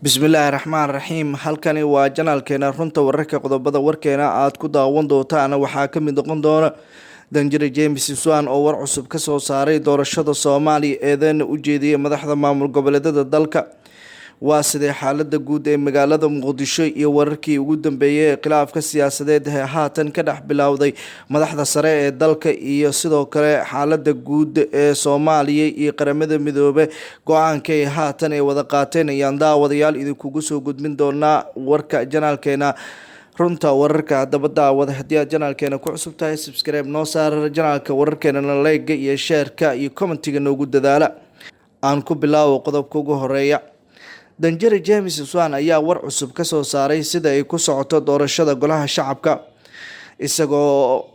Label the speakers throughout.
Speaker 1: bismillaahi raxmaan raxiim halkani waa janaalkeena runta wararka qodobada warkeena aad ku daawan doontaana waxaa ka mid noqon doona danjire james swan oo war cusub ka soo saaray doorashada soomaaliya eedeena u jeediyay madaxda maamul goboleedyada dalka. waa sidee xaalada guud ee magaalada muqdisho iyo wararkii ugu dambeeyay ee khilaafka siyaasadeed ee haatan ka dhex bilowday madaxda sare ee dalka iyo sidoo kale xaalada guud ee Soomaaliya iyo qaramada midoobay go-aanka ay haatan ay wada qaateen ayaan daawadayaal idinkugu soo gudbin doonaa warka janaalkeena runta wararka daawada haddii aad janaalkeena ku cusub tahay subscribe noo saar janaalka wararkeena like iyo share-ka iyo commentiga noogu dadaala. aan ku bilaawo qodobka ugu horeeya. danjire james swan ayaa war cusub ka soo saaray sida ay ku socoto doorashada golaha shacabka isagoo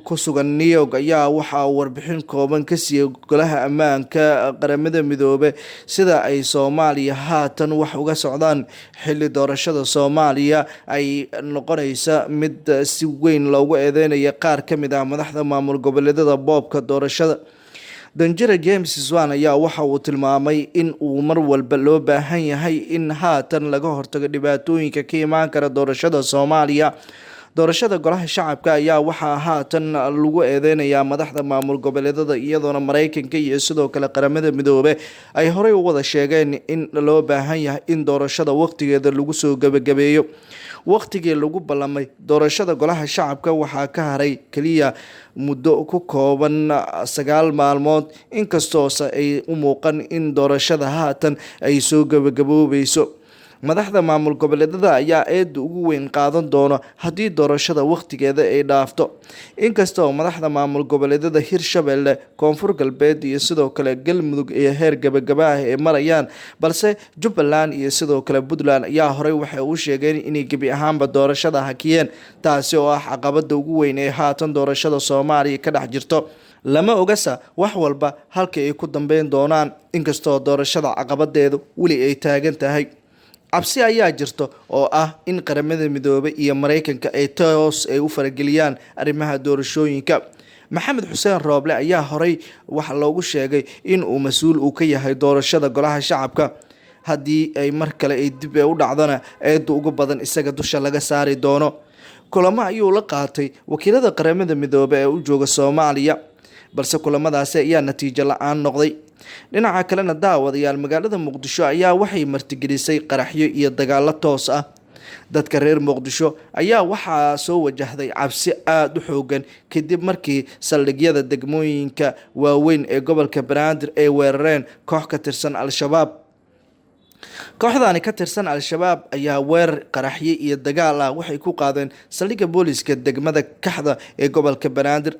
Speaker 1: ku sugan New York ayaa waxa uu warbixin kooban ka siiyay golaha ammaanka qaramada midoobay sida ay Soomaaliya haatan wax uga socdaan xilli doorashada Soomaaliya ay noqonaysa mid si weyn loogu eedeynayo qaar ka mid ah madaxda maamul goboleedyada boobka doorashada. danjire james swan ayaa waxa uu tilmaamay in uu mar walba loo baahan yahay in haatan laga hortago dhibaatooyinka ka imaan kara doorashada Soomaaliya. doorashada golaha shacabka ayaa waxaa haatan lagu eedeynayaa madaxda maamul goboleedyada iyadoona Mareykanka iyo sidoo kale qaramada midoobay ay horey u wada sheegeen in loo baahan yahay in doorashada waqtigeeda lagu soo gabagabeeyo. waqtigii lagu ballamay doorashada golaha shacabka waxaa ka haray kaliya muddo ku kooban 9 maalmood inkastoo ay u muuqan in doorashada haatan ay soo gabagaboobayso. madaxda maamul goboleedyada ayaa eeda ugu weyn qaadan doona haddii doorashada waqtigeeda ay dhaafto. inkastoo madaxda maamul goboleedyada Hirshabelle, Koonfur Galbeed iyo sidoo kale Galmudug iyo heer gabagaba ah ay marayaan, balse Jubbaland iyo sidoo kale Puntland ayaa horey waxay u sheegeen inay gebi ahaanba doorashada hakiyeen, taasi oo ah caqabada ugu weyn ee haatan doorashada Soomaaliya ka dhex jirto. lama ogasa wax walba halka ay ku dambeyn doonaan inkastoo doorashada caqabadeedu weli ay taagan tahay. cabsi ayaa jirto oo ah in qaramada midoobay iyo Mareykanka ay toos ay u farageliyaan arrimaha doorashooyinka. Maxamed Xuseen Rooble ayaa horey wax loogu sheegay in uu mas'uul ka yahay doorashada golaha shacabka. haddii ay mar kale ay dib u dhacdana eedu ugu badan isaga dusha laga saari doono. kulamo ayuu la qaatay wakiilada qaramada midoobay ee u jooga Soomaaliya, balse kulamadaasi ayaa natiijo la'aan noqday. dhinaca kalena daawadayaal magaalada Muqdisho ayaa waxay martigelisay qaraxyo iyo dagaalo toos ah. dadka reer Muqdisho ayaa waxaa soo wajahday cabsi aad u xoogan kadib markii saldhigyada degmooyinka waaweyn ee gobolka Banaadir ay weerareen koox ka tirsan Al-Shabaab. kooxdani ka tirsan Al-Shabaab ayaa weerar qaraxyo iyo dagaal ah waxay ku qaadeen saldhigga booliska degmada Kaxda ee gobolka Banaadir.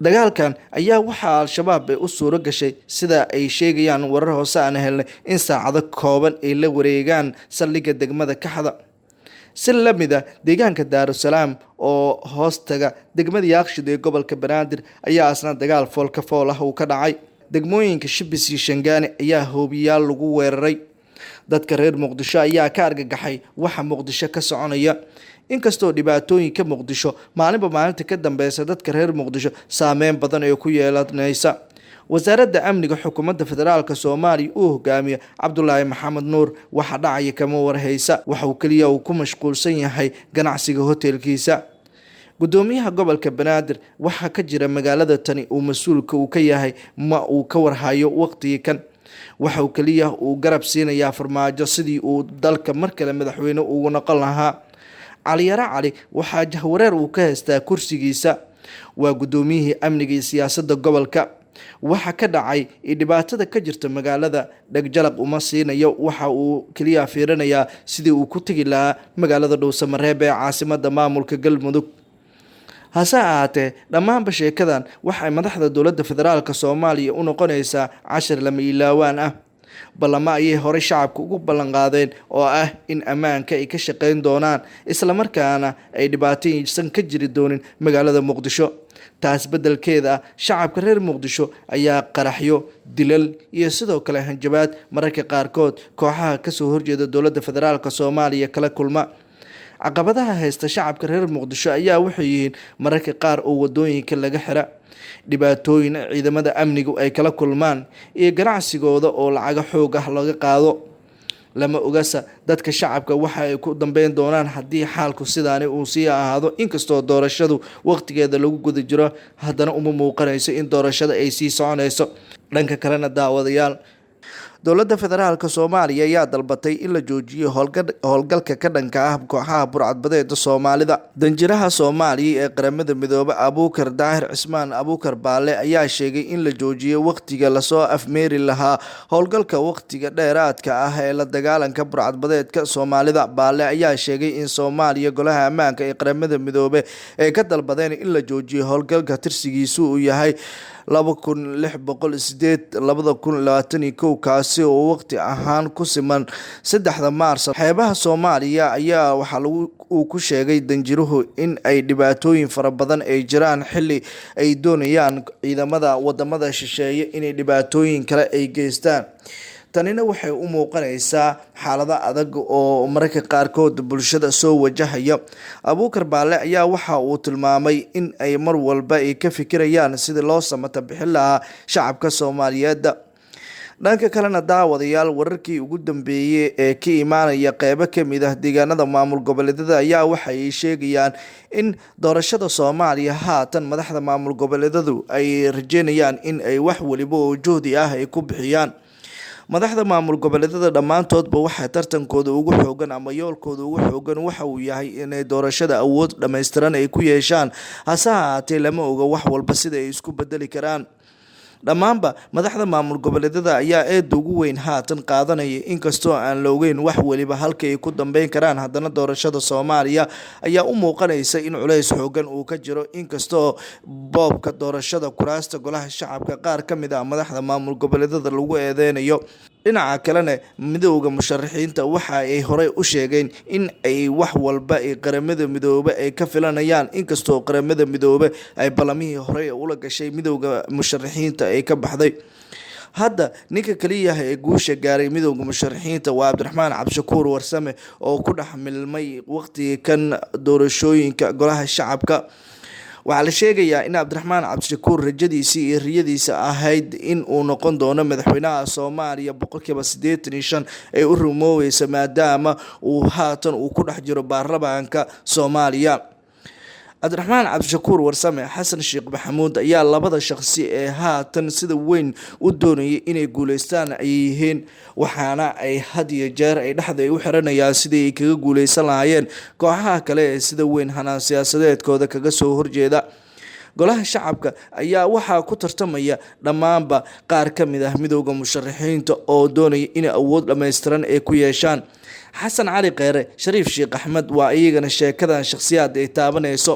Speaker 1: dagaalkan ayaa waxaa Al-Shabaab ay u suuro gashay sida ay sheegayaan warar hoose aan helnay in saacado kooban ay la wareegaan saldhigga degmada Kaxda. si la mid ah deegaanka Daarusalaam oo hoostaga degmada Yaaqshiid ee gobolka Banaadir ayaa asna dagaal foolka fool ah uu ka dhacay. degmooyinka Shibis iyo Shangaani ayaa hoobiyaal lagu weeraray. dadka reer Muqdisho ayaa ka argagaxay waxa Muqdisho ka soconaya. inkastoo dhibaatooyinka Muqdisho maalinba maalinta ka dambeysa dadka reer Muqdisho saameyn badan ay ku yeelanaysa. wasaaradda amniga xukuumadda federaalka Soomaaliya uu hogaamiyo Cabdullaahi Maxamed Nuur waxa dhacaya kama warhaysa, waxa uu kaliya uu ku mashquulsan yahay ganacsiga hotelkiisa. gudoomiyaha gobolka Banaadir waxa ka jira magaalada tani uu mas'uulka uu ka yahay ma uu ka warhayo waqtiga kan. waxa uu kaliya uu garab siinayaa farmaajo sidii uu dalka mar kale madaxweyne ugu noqon lahaa. cali yara cali waxaa jahwareer uu ka haystaa kursigiisa. waa gudoomiyihii amniga iyo siyaasadda gobolka. waxa ka dhacay dhibaatada ka jirta magaalada dhagjalaq uma siinayo, waxa uu kaliya fiirinayaa sidii uu ku tagi lahaa magaalada Dhuusamareeb ee caasimadda maamulka Galmudug. hase ahaatee dhammaanba sheekadan waxay madaxda dowladda federaalka Soomaaliya u noqonaysaa cashar lama ilaawaan ah. ballamo ayay horey shacabka ugu ballan qaadeen oo ah in ammaanka ay ka shaqeyn doonaan isla markaana ay dhibaataysan ka jiri doonin magaalada Muqdisho. taas beddelkeeda ah shacabka reer Muqdisho ayaa qaraxyo, dilal iyo sidoo kale hanjabaad mararka qaarkood kooxaha ka soo horjeeda dowladda federaalka Soomaaliya kala kulma. caqabadaha haysta shacabka reer Muqdisho ayaa waxay yihiin mararka qaar oo wadooyinka laga xira, dhibaatooyin ciidamada amnigu ay kala kulmaan iyo ganacsigooda oo lacaga xoog ah laga qaado. lama ogasa dadka shacabka waxa ay ku dambeyn doonaan haddii xaalku sidaani uu sii ahaado. Inkastoo doorashadu waqtigeeda lagu guda jiro, haddana uma muuqanayso in doorashada ay sii soconayso. Dhanka kalena daawadayaal, dowladda federaalka Soomaaliya ayaa dalbatay in la joojiyo howlgalka ka dhanka ah kooxaha burcadbadeeda Soomaalida. Danjiraha Soomaaliya ee Qaramada Midoobay Abuukar Daahir Cismaan Abuukar Baale ayaa sheegay in la joojiyo waqtiga lasoo afmeeri lahaa howlgalka waqtiga dheeraadka ah ee la dagaalanka burcadbadeedka Soomaalida. Baale ayaa sheegay in Soomaaliya golaha ammaanka ee Qaramada Midoobay ay ka dalbadeen in la joojiyo howlgalka tirsigiisu uu yahay 2608-2021 kaasi oo waqti ahaan ku siman 3 Maarso. Xeebaha Soomaaliya ayaa waxaa uu ku sheegay danjiruhu in ay dhibaatooyin fara badan ay jiraan xilli ay doonayaan ciidamada wadamada shisheeye inay dhibaatooyin kale ay geystaan. Tanina waxay u muuqanaysaa xaalado adag oo mararka qaarkood bulshada soo wajahaya. Abuukar Baale ayaa waxa uu tilmaamay in ay mar walba ay ka fikirayaan sidii loo samata bixin lahaa shacabka Soomaaliyeed. Dhanka kalena daawadayaal, wararkii ugu dambeeyay ee ka imaanaya qeybo ka mid ah deegaanada maamul goboleedyada ayaa waxa ay sheegayaan in doorashada Soomaaliya haatan madaxda maamul goboleedyadu ay rajeynayaan in ay wax waliba oo juhdi ah ay ku bixiyaan. Madaxda maamul goboleedyada dhammaantoodba waxay tartankooda ugu xoogan ama yoolkooda ugu xoogan waxa uu yahay inay doorashada awood dhammaystiran ay ku yeeshaan. Hase ahaatee, lama oga wax walba sida ay isku bedeli karaan. Dhammaanba madaxda maamul goboleedyada ayaa eed ugu weyn haatan qaadanaya, inkastoo aan la ogeyn wax waliba halka ay ku dambeyn karaan. Haddana doorashada Soomaaliya ayaa u muuqanaysa in culays xoogan uu ka jiro, inkastoo boobka doorashada kuraasta golaha shacabka qaar ka mid ah madaxda maamul goboleedyada lagu eedeynayo. Dhinaca kalena, midowga musharaxiinta waxa ay horey u sheegeen in ay wax walba ay Qaramada Midoobay ay ka filanayaan, inkastoo Qaramada Midoobay ay ballamihii hore ula gashay midowga musharaxiinta ay ka baxday. Hadda ninka kaliya ee guusha gaaray midowga musharaxiinta waa Cabdiraxmaan Cabdishakuur Warsame oo ku dhex milmay waqtiga kan doorashooyinka golaha shacabka. Waxaa la sheegayaa in Cabdiraxmaan Cabdishakuur rajadiisii iyo riyadiisa ahayd in uu noqon doono madaxweynaha Soomaaliya 85% ay u rumoobeyso, maadaama uu haatan uu ku dhex jiro baarlamaanka Soomaaliya. Cabdiraxmaan Cabdishakuur Warsame, Xasan Sheekh Maxamuud ayaa labada shaqsi ee haatan sida weyn u doonayay inay guuleystaan ay yihiin, waxaana ay had iyo jeer ay dhexda u xiranayaan sidii ay kaga guuleysan lahaayeen kooxaha kale ee sida weyn hanaan siyaasadeedkooda kaga soo horjeeda. Golaha shacabka ayaa waxaa ku tartamaya dhammaanba qaar ka mid ah midowga musharaxiinta oo doonaya in awood dhammaystiran ay ku yeeshaan. Xasan Cali Kheyre, Shariif Sheekh Axmed waa iyagana sheekadan shakhsiyaad ay taabanayso.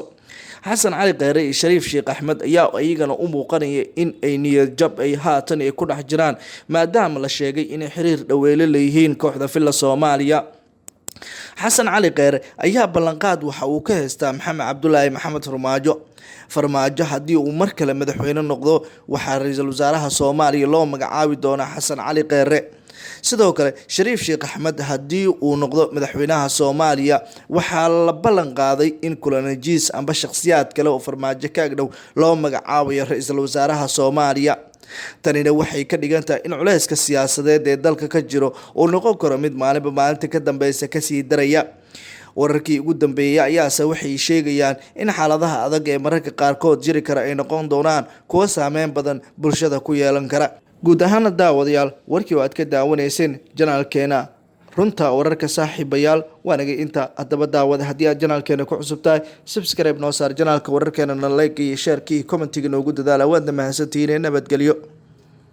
Speaker 1: Xasan Cali Kheyre iyo Shariif Sheekh Axmed ayaa iyagana u muuqanaya in ay niyad jab ay haatan ay ku dhex jiraan, maadaama la sheegay inay xiriir dhaweyle leeyihiin kooxda Villa Soomaaliya. Xasan Cali Kheyre ayaa ballanqaad waxa uu ka haystaa Maxamed Cabdulaahi Maxamed Farmaajo haddii uu mar kale madaxweyne noqdo, waxaa ra'iisul wasaaraha Soomaaliya loo magacaabi doonaa Xasan Cali Kheyre. Sidoo kale, Shariif Sheekh Axmed haddii uu noqdo madaxweynaha Soomaaliya, waxaa la ballan qaaday in kulanajiis amba shakhsiyaad kale oo Farmaajo ka agdhow loo magacaabayo ra'iisul wasaaraha Soomaaliya. Tanina waxay ka dhigan tahay in culayska siyaasadeed ee dalka ka jiro uu noqon karo mid maalinba maalinta ka dambeysa kasii daraya. Wararkii ugu dambeeyay ayaase waxay sheegayaan in xaaladaha adag ee mararka qaarkood jiri kara ay noqon doonaan kuwo saameyn badan bulshada ku yeelan kara. Guud ahaan daawadayaal, warkii oo aad ka daawanayseen janaalkeena runta wararka saaxiibayaal waanaga inta. Haddaba daawada, haddii aad janaalkeena ku cusub tahay, subscribe noo saar janaalka wararkeena, like iyo share iyo commentiga noogu dadaala. waadna mahadsantihiin. Nabadgelyo.